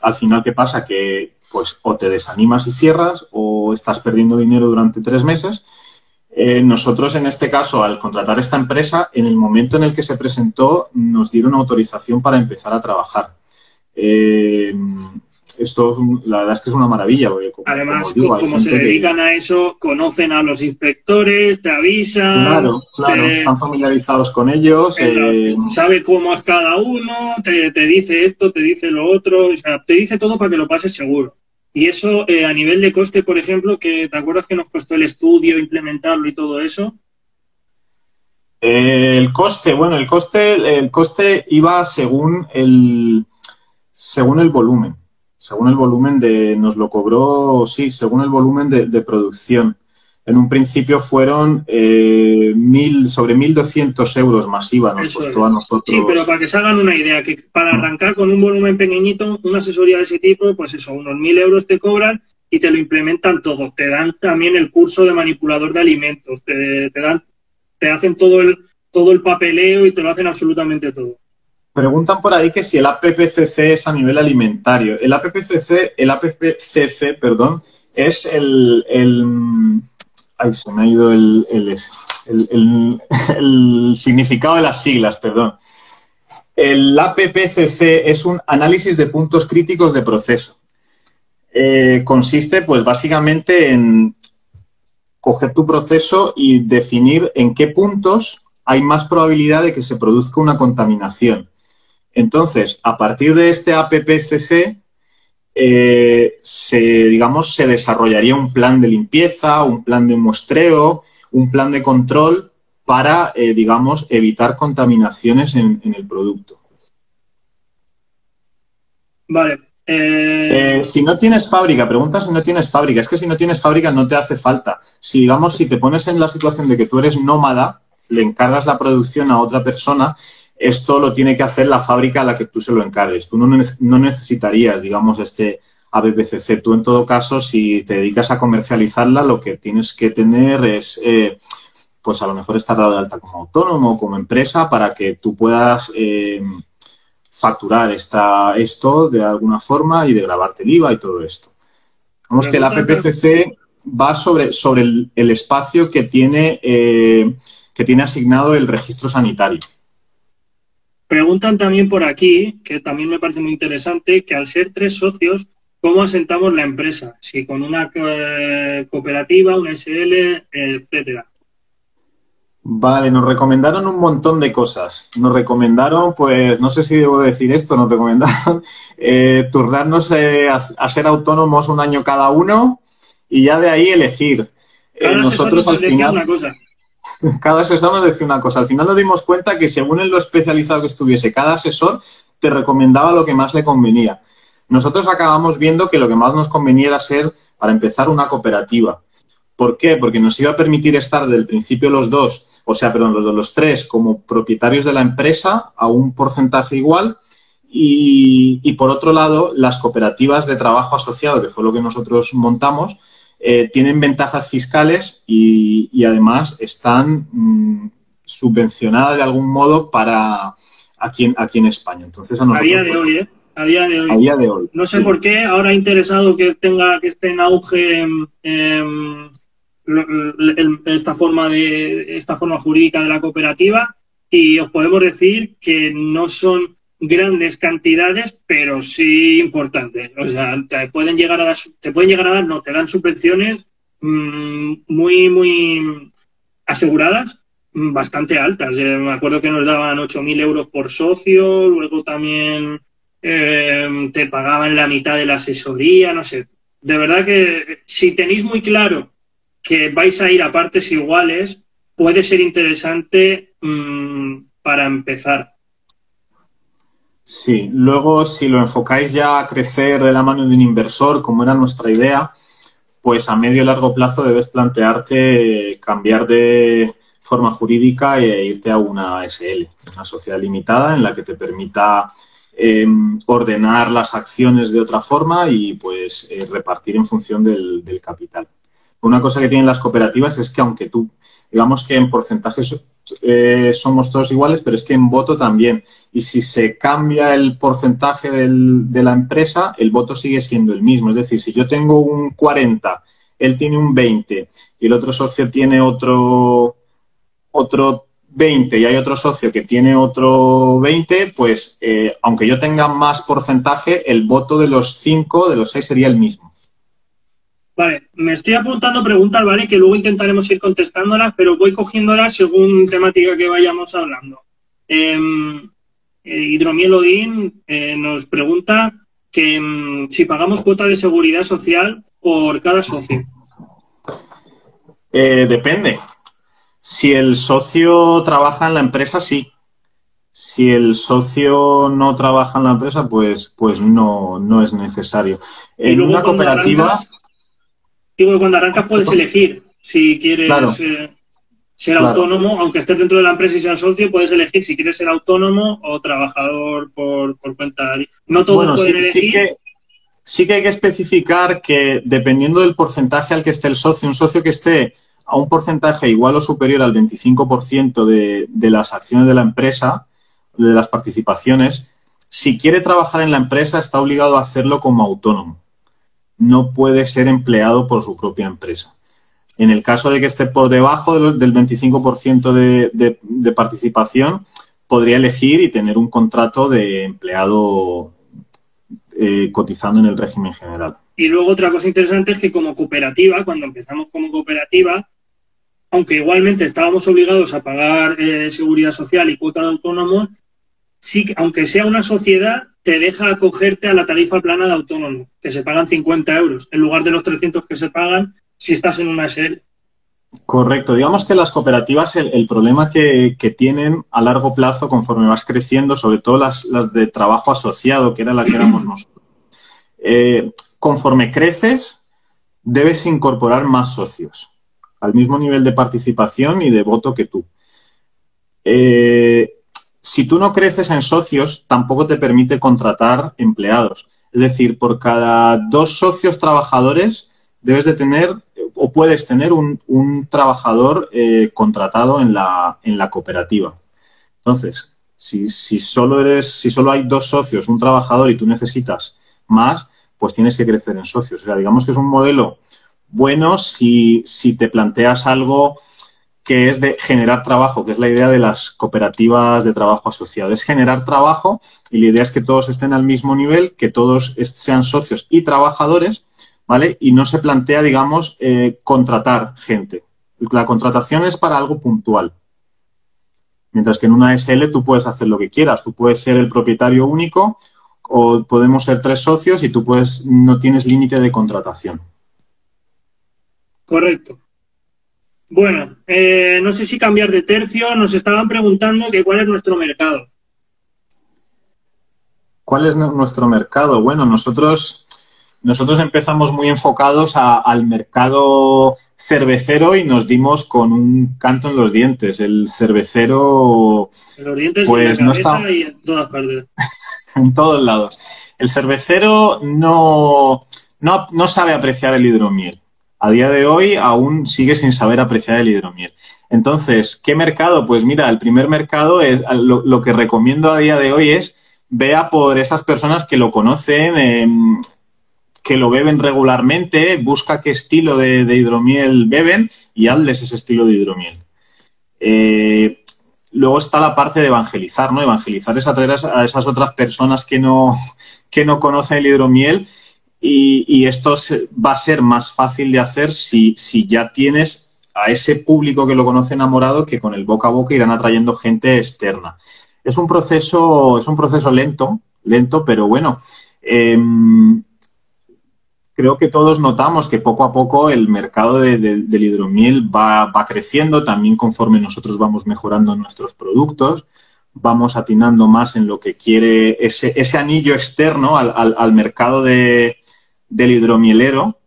al final, ¿qué pasa? Que pues o te desanimas y cierras o estás perdiendo dinero durante 3 meses. Nosotros, en este caso, al contratar esta empresa, en el momento en el que se presentó, nos dieron autorización para empezar a trabajar. Esto, la verdad es que es una maravilla. Porque, además, como se dedican a eso, conocen a los inspectores, te avisan. Claro, están familiarizados con ellos. Sabe cómo es cada uno, te dice esto, te dice lo otro, o sea, te dice todo para que lo pases seguro. Y eso, a nivel de coste, por ejemplo, que ¿te acuerdas que nos costó el estudio, implementarlo y todo eso? El coste iba según el volumen. Según el volumen nos lo cobró, sí, según el volumen de producción. En un principio fueron sobre 1.200 euros masiva, nos costó a nosotros. Sí, pero para que se hagan una idea, que para arrancar con un volumen pequeñito, una asesoría de ese tipo, pues eso, unos 1.000 euros te cobran y te lo implementan todo. Te dan también el curso de manipulador de alimentos, te hacen todo el papeleo y te lo hacen absolutamente todo. Preguntan por ahí que si el APPCC es a nivel alimentario. El APPCC, perdón, es ay, se me ha ido el significado de las siglas, perdón. El APPCC es un análisis de puntos críticos de proceso. Consiste, pues, básicamente en coger tu proceso y definir en qué puntos hay más probabilidad de que se produzca una contaminación. Entonces, a partir de este APPCC, se desarrollaría un plan de limpieza, un plan de muestreo, un plan de control para, evitar contaminaciones en el producto. Vale. Si no tienes fábrica, pregunta si no tienes fábrica. Es que si no tienes fábrica no te hace falta. Si te pones en la situación de que tú eres nómada, le encargas la producción a otra persona, esto lo tiene que hacer la fábrica a la que tú se lo encargues. Tú no necesitarías, este APPCC. Tú, en todo caso, si te dedicas a comercializarla, lo que tienes que tener es, pues a lo mejor estar dado de alta como autónomo o como empresa para que tú puedas facturar esto de alguna forma y de grabarte el IVA y todo esto. Vamos, que el APPCC va sobre el espacio que tiene asignado el registro sanitario. Preguntan también por aquí, que también me parece muy interesante, que al ser 3 socios, ¿cómo asentamos la empresa? Si con una cooperativa, una SL, etcétera. Vale, nos recomendaron un montón de cosas. Nos recomendaron, pues, no sé si debo decir esto, nos recomendaron turnarnos a ser autónomos un año cada uno y ya de ahí elegir. Cada asesor Nosotros nos al decía final, una cosa. cada asesor nos decía una cosa. Al final nos dimos cuenta que según en lo especializado que estuviese, cada asesor te recomendaba lo que más le convenía. Nosotros acabamos viendo que lo que más nos convenía era ser, para empezar, una cooperativa. ¿Por qué? Porque nos iba a permitir estar desde el principio los tres como propietarios de la empresa a un porcentaje igual y por otro lado, las cooperativas de trabajo asociado, que fue lo que nosotros montamos, tienen ventajas fiscales y además están subvencionadas de algún modo para aquí en España. Entonces, a nosotros, A día de hoy, ¿eh? A día de hoy. A día de hoy. No sé Sí. por qué ahora ha interesado que esté en auge esta forma jurídica de la cooperativa, y os podemos decir que no son grandes cantidades, pero sí importantes. O sea, te dan subvenciones muy aseguradas, bastante altas. Me acuerdo que nos daban 8.000 euros por socio, luego también te pagaban la mitad de la asesoría, no sé. De verdad que si tenéis muy claro que vais a ir a partes iguales, puede ser interesante para empezar. Sí, luego si lo enfocáis ya a crecer de la mano de un inversor, como era nuestra idea, pues a medio y largo plazo debes plantearte cambiar de forma jurídica e irte a una SL, una sociedad limitada en la que te permita ordenar las acciones de otra forma y pues repartir en función del capital. Una cosa que tienen las cooperativas es que aunque tú, digamos que en porcentajes somos todos iguales, pero es que en voto también. Y si se cambia el porcentaje de la empresa, el voto sigue siendo el mismo. Es decir, si yo tengo un 40, él tiene un 20 y el otro socio tiene otro 20 y hay otro socio que tiene otro 20, pues aunque yo tenga más porcentaje, el voto de los 5, de los 6 sería el mismo. Vale, me estoy apuntando preguntas, ¿vale? Que luego intentaremos ir contestándolas, pero voy cogiéndolas según temática que vayamos hablando. Hidromiel Odín nos pregunta que si pagamos cuota de seguridad social por cada socio. Depende. Si el socio trabaja en la empresa, sí. Si el socio no trabaja en la empresa, pues no es necesario. En una cooperativa... Digo que cuando arrancas puedes elegir si quieres ser autónomo, aunque estés dentro de la empresa y seas socio, puedes elegir si quieres ser autónomo o trabajador por cuenta. No todos pueden elegir. Sí que hay que especificar que dependiendo del porcentaje al que esté el socio, un socio que esté a un porcentaje igual o superior al 25% de las acciones de la empresa, de las participaciones, si quiere trabajar en la empresa está obligado a hacerlo como autónomo. No puede ser empleado por su propia empresa. En el caso de que esté por debajo del 25% de participación, podría elegir y tener un contrato de empleado cotizando en el régimen general. Y luego otra cosa interesante es que como cooperativa, cuando empezamos como cooperativa, aunque igualmente estábamos obligados a pagar seguridad social y cuota de autónomos, sí, aunque sea una sociedad, te deja acogerte a la tarifa plana de autónomo, que se pagan 50 euros, en lugar de los 300 que se pagan si estás en una SL. Correcto. Digamos que las cooperativas, el problema que tienen a largo plazo, conforme vas creciendo, sobre todo las de trabajo asociado, que era la que éramos nosotros, conforme creces, debes incorporar más socios, al mismo nivel de participación y de voto que tú. Si tú no creces en socios, tampoco te permite contratar empleados. Es decir, por cada 2 socios trabajadores debes de tener o puedes tener un trabajador contratado en la cooperativa. Entonces, si solo hay 2 socios, un trabajador y tú necesitas más, pues tienes que crecer en socios. O sea, digamos que es un modelo bueno si te planteas algo que es de generar trabajo, que es la idea de las cooperativas de trabajo asociado. Es generar trabajo y la idea es que todos estén al mismo nivel, que todos sean socios y trabajadores, ¿vale? Y no se plantea, digamos, contratar gente. La contratación es para algo puntual. Mientras que en una SL tú puedes hacer lo que quieras. Tú puedes ser el propietario único o podemos ser 3 socios y tú no tienes límite de contratación. Correcto. Bueno, no sé si cambiar de tercio. Nos estaban preguntando que cuál es nuestro mercado. ¿Cuál es nuestro mercado? Bueno, nosotros empezamos muy enfocados al mercado cervecero y nos dimos con un canto en los dientes. El cervecero... En los dientes, pues, en la no cabeza está... y en todas partes. En todos lados. El cervecero no sabe apreciar el hidromiel. A día de hoy aún sigue sin saber apreciar el hidromiel. Entonces, ¿qué mercado? Pues mira, el primer mercado es lo que recomiendo a día de hoy es vea por esas personas que lo conocen, que lo beben regularmente, busca qué estilo de hidromiel beben y hazles ese estilo de hidromiel. Luego está la parte de evangelizar, ¿no? Evangelizar es atraer a esas otras personas que no conocen el hidromiel y esto va a ser más fácil de hacer si ya tienes a ese público que lo conoce enamorado, que con el boca a boca irán atrayendo gente externa. Es un proceso lento, pero bueno, creo que todos notamos que poco a poco el mercado del hidromiel va creciendo, también conforme nosotros vamos mejorando nuestros productos, vamos atinando más en lo que quiere ese anillo externo al mercado del hidromielero,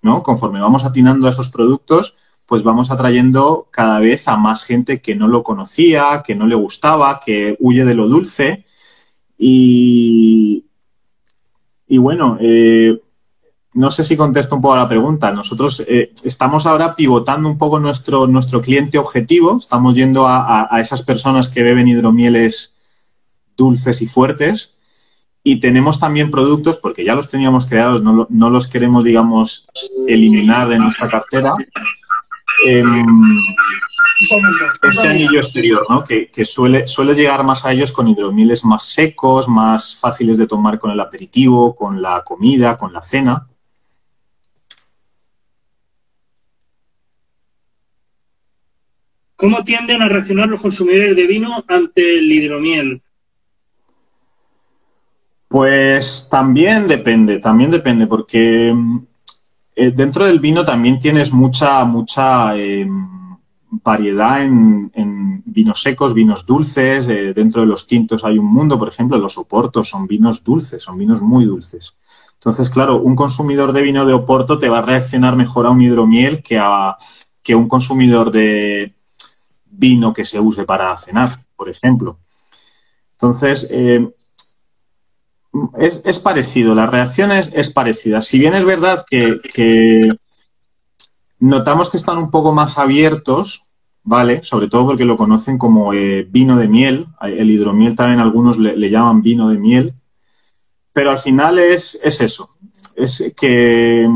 ¿no? Conforme vamos atinando a esos productos, pues vamos atrayendo cada vez a más gente que no lo conocía, que no le gustaba, que huye de lo dulce. Y bueno, no sé si contesto un poco a la pregunta. Nosotros estamos ahora pivotando un poco nuestro cliente objetivo. Estamos yendo a esas personas que beben hidromieles dulces y fuertes. Y tenemos también productos, porque ya los teníamos creados, no los queremos, digamos, eliminar de nuestra cartera. Ese anillo exterior, ¿no? Que suele llegar más a ellos con hidromieles más secos, más fáciles de tomar con el aperitivo, con la comida, con la cena. ¿Cómo tienden a reaccionar los consumidores de vino ante el hidromiel? Pues también depende, porque dentro del vino también tienes mucha variedad en vinos secos, vinos dulces. Dentro de los tintos hay un mundo, por ejemplo, los oportos son vinos dulces, son vinos muy dulces. Entonces, claro, un consumidor de vino de Oporto te va a reaccionar mejor a un hidromiel que un consumidor de vino que se use para cenar, por ejemplo. Entonces, es parecido, la reacción es parecida. Si bien es verdad que notamos que están un poco más abiertos, ¿vale? Sobre todo porque lo conocen como vino de miel. El hidromiel también algunos le llaman vino de miel. Pero al final es eso. Es que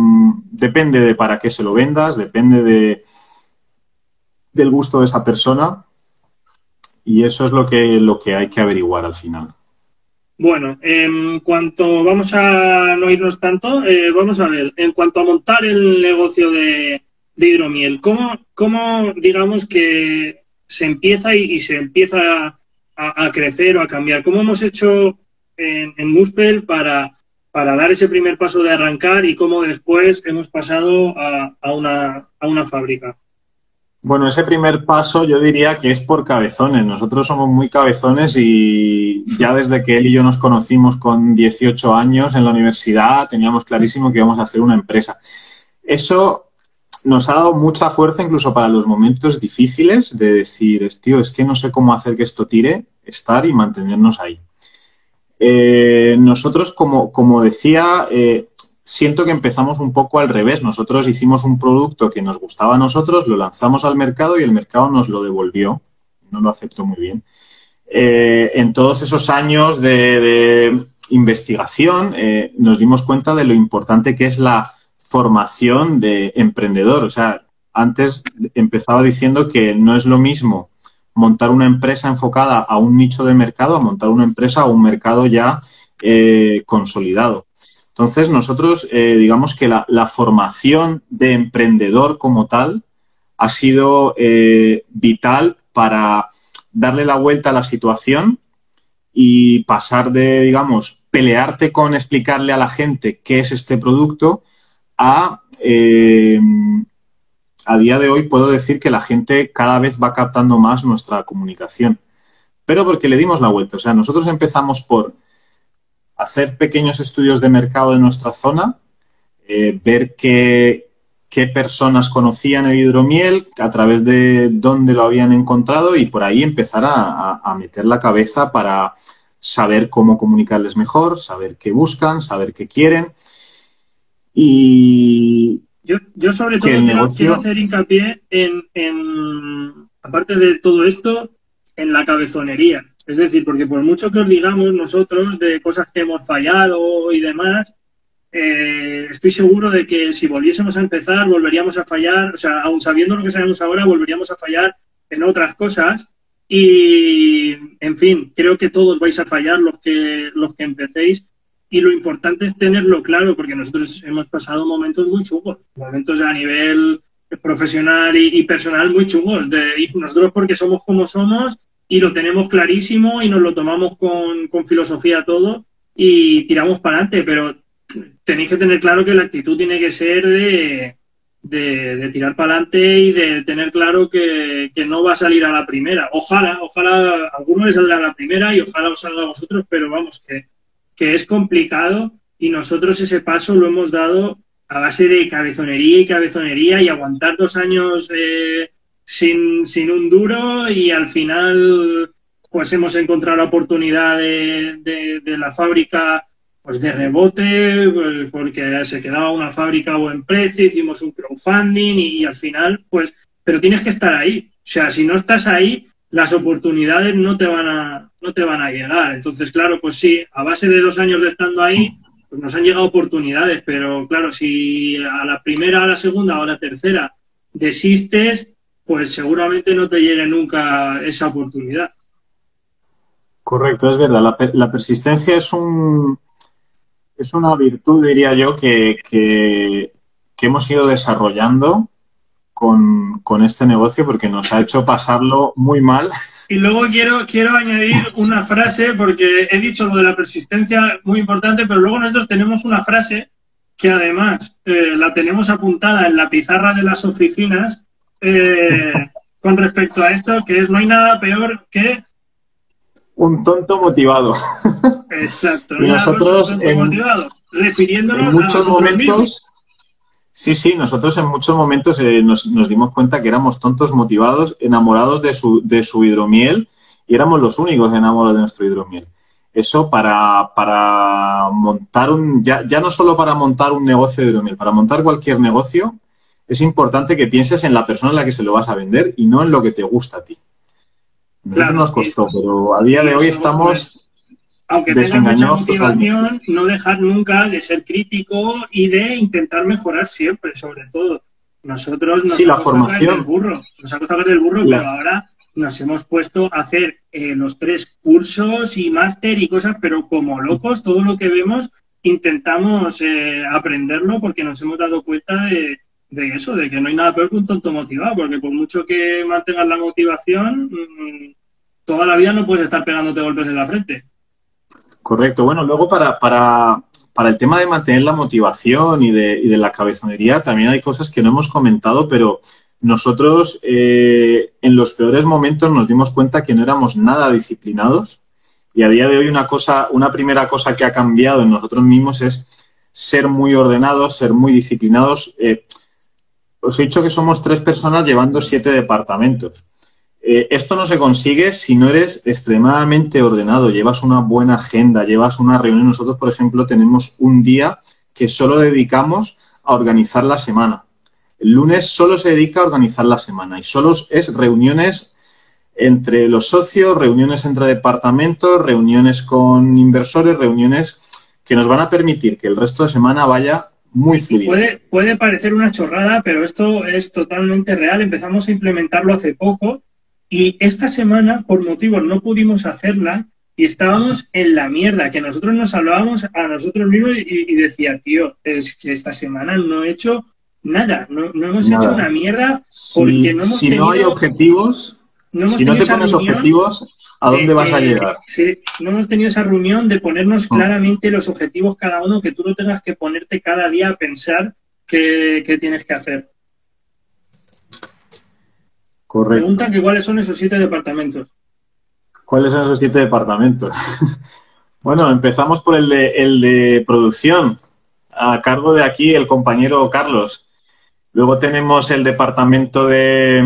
depende de para qué se lo vendas, depende del gusto de esa persona. Y eso es lo que hay que averiguar al final. Bueno, en cuanto vamos a no irnos tanto, vamos a ver, en cuanto a montar el negocio de hidromiel, ¿cómo digamos que se empieza y se empieza a crecer o a cambiar? ¿Cómo hemos hecho en Muspel para dar ese primer paso de arrancar y cómo después hemos pasado a una fábrica? Bueno, ese primer paso yo diría que es por cabezones. Nosotros somos muy cabezones y ya desde que él y yo nos conocimos con 18 años en la universidad teníamos clarísimo que íbamos a hacer una empresa. Eso nos ha dado mucha fuerza incluso para los momentos difíciles de decir, tío, es que no sé cómo hacer que esto tire, estar y mantenernos ahí. Nosotros, como decía, siento que empezamos un poco al revés. Nosotros hicimos un producto que nos gustaba a nosotros, lo lanzamos al mercado y el mercado nos lo devolvió. No lo aceptó muy bien. En todos esos años de investigación nos dimos cuenta de lo importante que es la formación de emprendedor. O sea, antes empezaba diciendo que no es lo mismo montar una empresa enfocada a un nicho de mercado a montar una empresa a un mercado ya consolidado. Entonces, nosotros, digamos que la formación de emprendedor como tal ha sido vital para darle la vuelta a la situación y pasar de, digamos, pelearte con explicarle a la gente qué es este producto a día de hoy puedo decir que la gente cada vez va captando más nuestra comunicación. Pero porque le dimos la vuelta. O sea, nosotros empezamos por hacer pequeños estudios de mercado de nuestra zona, ver qué personas conocían el hidromiel, a través de dónde lo habían encontrado y por ahí empezar a meter la cabeza para saber cómo comunicarles mejor, saber qué buscan, saber qué quieren. Y yo sobre todo quiero hacer hincapié en, aparte de todo esto, en la cabezonería. Es decir, porque por mucho que os digamos nosotros de cosas que hemos fallado y demás, estoy seguro de que si volviésemos a empezar, volveríamos a fallar, o sea, aun sabiendo lo que sabemos ahora, volveríamos a fallar en otras cosas. Y, en fin, creo que todos vais a fallar los que empecéis. Y lo importante es tenerlo claro, porque nosotros hemos pasado momentos muy chungos, momentos a nivel profesional y personal muy chungos. Y nosotros porque somos como somos y lo tenemos clarísimo y nos lo tomamos con filosofía todo y tiramos para adelante, pero tenéis que tener claro que la actitud tiene que ser de tirar para adelante y de tener claro que no va a salir a la primera. Ojalá a alguno le salga a la primera y ojalá os salga a vosotros, pero vamos, que es complicado y nosotros ese paso lo hemos dado a base de cabezonería y aguantar 2 años sin un duro y al final pues hemos encontrado la oportunidad de la fábrica pues de rebote, pues porque se quedaba una fábrica a buen precio, hicimos un crowdfunding y al final pues, pero tienes que estar ahí. O sea, si no estás ahí, las oportunidades no te van a llegar. Entonces, claro, pues sí, a base de 2 años de estando ahí, pues nos han llegado oportunidades, pero claro, si a la primera, a la segunda o a la tercera desistes, pues seguramente no te llegue nunca esa oportunidad. Correcto, es verdad. La persistencia es una virtud, diría yo, que hemos ido desarrollando con este negocio porque nos ha hecho pasarlo muy mal. Y luego quiero añadir una frase, porque he dicho lo de la persistencia, muy importante, pero luego nosotros tenemos una frase que además la tenemos apuntada en la pizarra de las oficinas con respecto a esto, que es: no hay nada peor que... un tonto motivado. Exacto. Y nosotros refiriéndonos en muchos momentos... Sí, nosotros en muchos momentos nos dimos cuenta que éramos tontos motivados, enamorados de su hidromiel y éramos los únicos enamorados de nuestro hidromiel. Eso para montar ya no solo para montar un negocio de hidromiel, para montar cualquier negocio es importante que pienses en la persona a la que se lo vas a vender y no en lo que te gusta a ti. Claro, nos costó, pero a día de hoy estamos... Aunque tengas mucha motivación, no dejar nunca de ser crítico y de intentar mejorar siempre, sobre todo. Nosotros nos la formación. Nos ha costado caer del burro, pero ahora nos hemos puesto a hacer los 3 cursos y máster y cosas, pero como locos, todo lo que vemos intentamos aprenderlo porque nos hemos dado cuenta de eso, de que no hay nada peor que un tonto motivado, porque por mucho que mantengas la motivación, toda la vida no puedes estar pegándote golpes en la frente. Correcto. Bueno, luego para el tema de mantener la motivación y de la cabezonería también hay cosas que no hemos comentado, pero nosotros en los peores momentos nos dimos cuenta que no éramos nada disciplinados y a día de hoy una primera cosa que ha cambiado en nosotros mismos es ser muy ordenados, ser muy disciplinados. Os he dicho que somos 3 personas llevando 7 departamentos. Esto no se consigue si no eres extremadamente ordenado, llevas una buena agenda, llevas una reunión. Nosotros, por ejemplo, tenemos un día que solo dedicamos a organizar la semana. El lunes solo se dedica a organizar la semana y solo es reuniones entre los socios, reuniones entre departamentos, reuniones con inversores, reuniones que nos van a permitir que el resto de semana vaya muy fluido. Puede parecer una chorrada, pero esto es totalmente real. Empezamos a implementarlo hace poco. Y esta semana, por motivos, no pudimos hacerla y estábamos en la mierda, que nosotros nos hablábamos a nosotros mismos y decía, tío, es que esta semana no he hecho nada, no hemos hecho una mierda porque no hemos tenido... Si no hay objetivos, no hemos Si no tenido te esa pones reunión objetivos, ¿a dónde vas a llegar? sí, no hemos tenido esa reunión de ponernos Mm, claramente los objetivos cada uno, que tú no tengas que ponerte cada día a pensar qué tienes que hacer. Pregunta correcto. que cuáles son esos 7 departamentos. ¿Cuáles son esos 7 departamentos? Bueno, empezamos por el de producción, a cargo de aquí el compañero Carlos. Luego tenemos el departamento de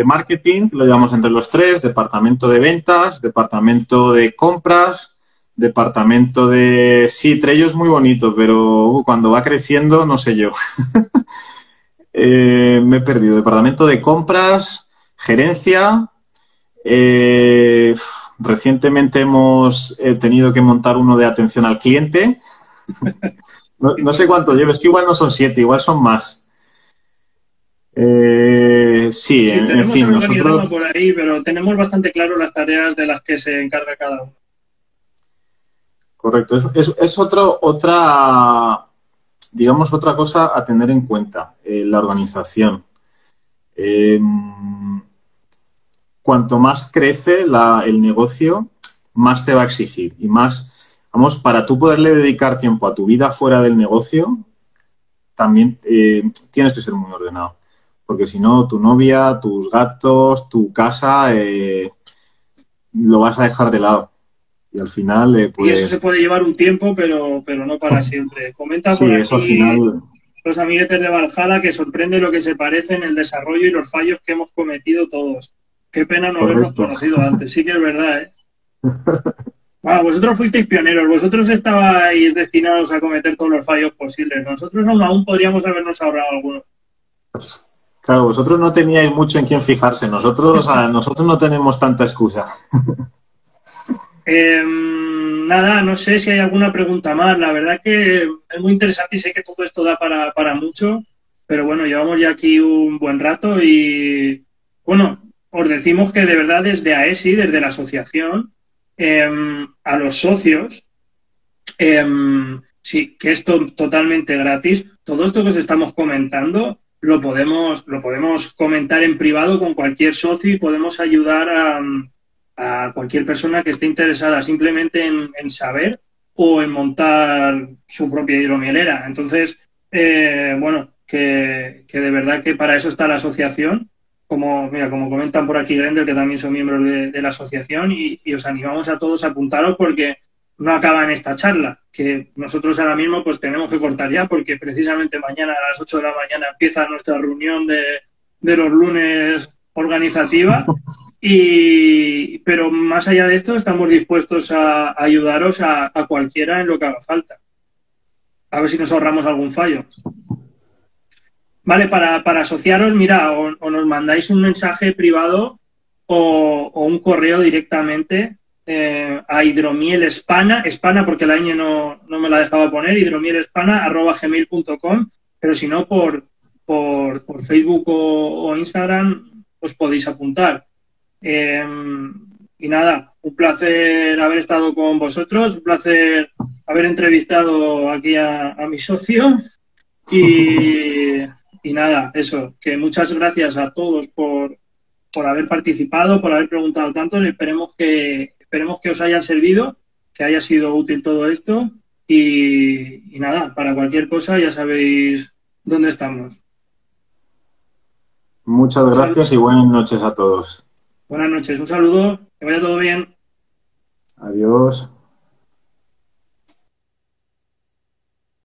marketing, que lo llevamos entre los tres, departamento de ventas, departamento de compras, departamento de... Sí, Trello es muy bonito, pero cuando va creciendo, no sé yo. Me he perdido. Departamento de compras, gerencia. eh, Recientemente hemos tenido que montar uno de atención al cliente. No sé cuánto llevo, es que igual no son 7, igual son más. Sí, Sí, en tenemos el fin, organigrama nosotros, por ahí, pero tenemos bastante claro las tareas de las que se encarga cada uno. correcto, es digamos, otra cosa a tener en cuenta, la organización. Eh, Cuanto más crece el negocio, más te va a exigir y más, vamos, para tú poderle dedicar tiempo a tu vida fuera del negocio, también tienes que ser muy ordenado. Porque si no, tu novia, tus gatos, tu casa, lo vas a dejar de lado. Y al final, Y eso se pues puede llevar un tiempo, pero no para siempre. Comenta por sí, eso al aquí final, los amiguetes de Valhalla que sorprende lo que se parece en el desarrollo y los fallos que hemos cometido todos. Qué pena no habernos correcto. conocido antes. Sí que es verdad, ¿eh? Bueno, vosotros fuisteis pioneros, vosotros estabais destinados a cometer todos los fallos posibles. Nosotros aún podríamos habernos ahorrado algunos. Claro, vosotros no teníais mucho en quién fijarse. Nosotros no tenemos tanta excusa. Nada, no sé si hay alguna pregunta más. La verdad que es muy interesante y sé que todo esto da para mucho, pero bueno, llevamos ya aquí un buen rato y bueno, os decimos que de verdad desde AESI, desde la asociación, a los socios, sí, que es totalmente gratis. Todo esto que os estamos comentando lo podemos comentar en privado con cualquier socio y podemos ayudar a cualquier persona que esté interesada simplemente en saber o en montar su propia hidromielera. Entonces, bueno, que de verdad que para eso está la asociación. Mira, como comentan por aquí Grendel, que también son miembros de la asociación, y os animamos a todos a apuntaros porque no acaba en esta charla, que nosotros ahora mismo pues tenemos que cortar ya porque precisamente mañana a las 8 de la mañana empieza nuestra reunión de los lunes organizativa, pero más allá de esto estamos dispuestos a ayudaros a cualquiera en lo que haga falta. A ver si nos ahorramos algún fallo. Vale, para asociaros, mira, o nos mandáis un mensaje privado o un correo directamente a hidromielespana porque la ñ no me la dejaba poner, hidromielespana@gmail.com, pero si no, por Facebook o Instagram os podéis apuntar. Eh, y nada, un placer haber estado con vosotros, un placer haber entrevistado aquí a mi socio y, y nada, eso, que muchas gracias a todos por haber participado, por haber preguntado tanto. Esperemos que os haya servido, que haya sido útil todo esto. Y nada, para cualquier cosa ya sabéis dónde estamos. Muchas Un gracias y saludo, buenas noches a todos. buenas noches, un saludo, que vaya todo bien. Adiós.